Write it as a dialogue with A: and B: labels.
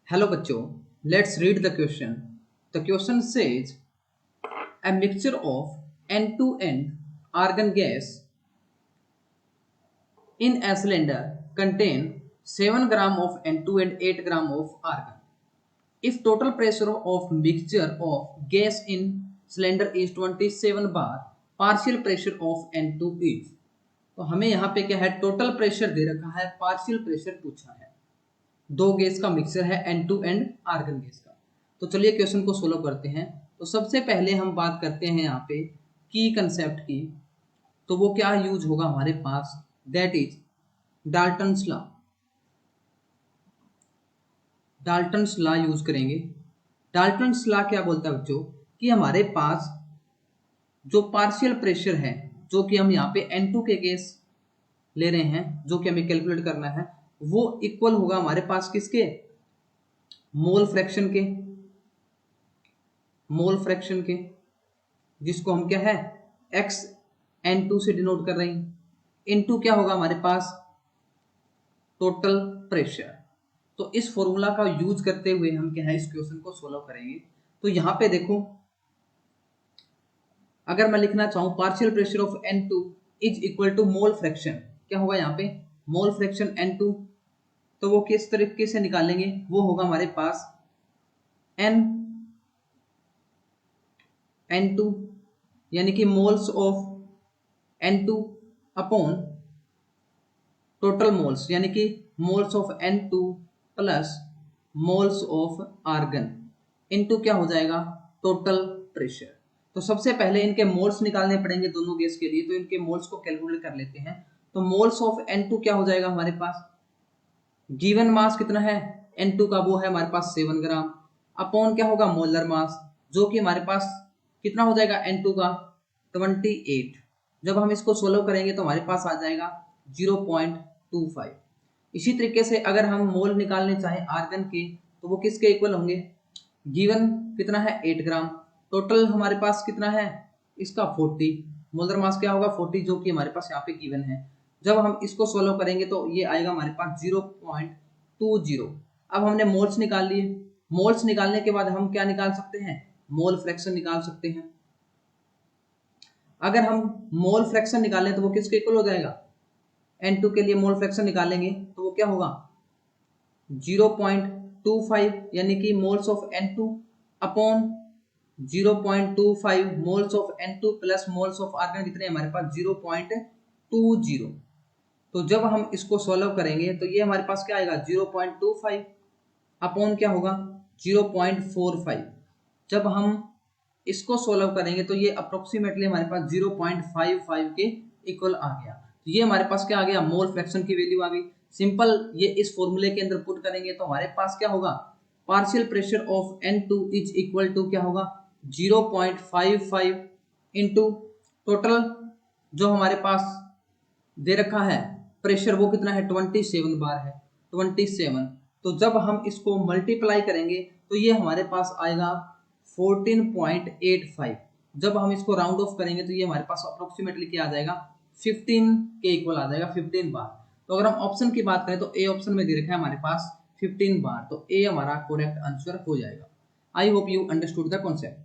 A: Hello बच्चों, let's read the question. The question says a mixture of N2N argon gas in a cylinder contain 7 gram of N2 and 8 gram of argon. If total pressure of mixture of gas in cylinder is 27 bar, partial pressure of N2 is. तो हमें यहाँ पे क्या है, total pressure दे रखा है, partial pressure पूछा है। दो गैस का मिक्सर है N2 एंड आर्गन गैस का। तो चलिए क्वेश्चन को सोल्व करते हैं। तो सबसे पहले हम बात करते हैं यहाँ पे की कंसेप्ट की। तो वो क्या यूज होगा हमारे पास, that is Dalton's law. Dalton's law use करेंगे। डाल्टन्स लॉ क्या बोलता है बच्चों, कि हमारे पास जो पार्शियल प्रेशर है, जो कि हम यहाँ पे N2 के गैस ले रहे हैं, जो कि हमें कैलकुलेट करना है, वो इक्वल होगा हमारे पास किसके, मोल फ्रैक्शन के। मोल फ्रैक्शन के, जिसको हम क्या है x N2 से डिनोट कर रहे हैं, इनटू क्या होगा हमारे पास, टोटल प्रेशर। तो इस फॉर्मूला का यूज करते हुए हम क्या है इस क्वेश्चन को सोल्व करेंगे। तो यहां पे देखो, अगर मैं लिखना चाहूं partial pressure of N2 is equal to mole fraction, क्या होगा यहाँ पे मोल फ्रैक्शन N2। तो वो किस तरीके से निकालेंगे, वो होगा हमारे पास N2 यानी कि moles of N2 upon total moles, यानी कि moles of N2 plus moles of argon into क्या हो जाएगा, टोटल प्रेशर। तो सबसे पहले इनके मोल्स निकालने पड़ेंगे दोनों गैस के लिए। तो इनके मोल्स को कैलकुलेट कर लेते हैं। तो मोल्स ऑफ N2 क्या हो जाएगा हमारे पास, गिवन मास कितना है N2 का, वो है हमारे पास 7 ग्राम, अपॉन क्या होगा मोलर मास, जो कि हमारे पास कितना हो जाएगा N2 का 28। जब हम इसको सोल्व करेंगे तो हमारे पास आ जाएगा 0.25। इसी तरीके से अगर हम मोल निकालने चाहें आर्गन के, तो वो किसके इक्वल होंगे, गिवन कितना है 8 ग्राम, टोटल हमारे पास कितना है इसका 40, मोलर मास क्या होगा 40, जो कि हमारे पास यहाँ पे गिवन है। जब हम इसको सोल्व करेंगे तो ये आएगा हमारे पास 0.20। अब हमने मोल्स निकाल लिए। मोल्स निकालने के बाद हम क्या निकाल सकते हैं, मोल फ्रैक्शन निकाल सकते हैं। अगर हम मोल फ्रैक्शन निकालें तो वो किसके इक्वल हो जाएगा, N2 के लिए मोल फ्रैक्शन निकालेंगे तो वो क्या होगा 0.25, यानी कि moles of N2 upon 0.25 moles of N2 plus moles of argon कितने हमारे पास 0.20। तो जब हम इसको सॉल्व करेंगे तो ये हमारे पास क्या आएगा 0.25 अपॉन क्या होगा 0.45। जब हम इसको सॉल्व करेंगे तो ये अप्रोक्सीमेटली हमारे पास 0.55 के इक्वल आ गया। तो ये हमारे पास क्या आ गया, मोल फ्रैक्शन की वैल्यू आ गई। सिंपल ये इस फॉर्मूले के अंदर पुट करेंगे तो हमारे पास क्या होगा, partial pressure of N2 is equal to क्या होगा 0.55 इनटू टोटल जो हमारे पास दे रखा है प्रेशर, वो कितना है 27 बार है, 27। तो जब हम इसको मल्टीप्लाई करेंगे तो ये हमारे पास आएगा 14.85। जब हम इसको राउंड ऑफ करेंगे तो ये हमारे पास अप्रोक्सीमेटली क्या आ जाएगा 15 के इक्वल आ जाएगा, 15 बार। तो अगर हम ऑप्शन की बात करें तो ए ऑप्शन में दे रखा है हमारे पास 15 बार, तो ए हमारा करेक्ट आंसर हो जाएगा। I hope you understood the concept.